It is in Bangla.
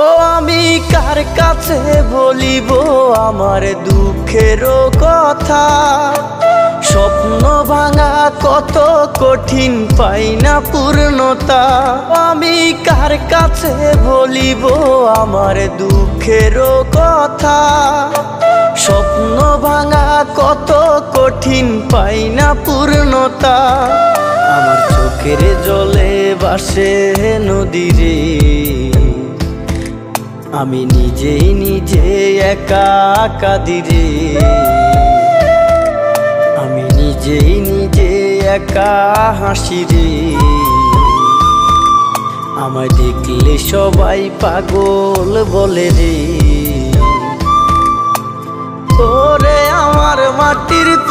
ও আমি কার কাছে বলিব আমার দুঃখের কথা। স্বপ্ন ভাঙা কত কঠিন, পাই না পূর্ণতা। আমি কার কাছে বলিব আমার দুঃখের কথা। স্বপ্ন ভাঙা কত কঠিন, পাই না পূর্ণতা। আমার চোখের জলে ভাসে নদীরে, আমি নিজেই নিজে একা কাঁদিরে। আমি নিজেই নিজে একা হাসিরে। আমায় দেখলে সবাই পাগল বলে রে। ওরে আমার মাটির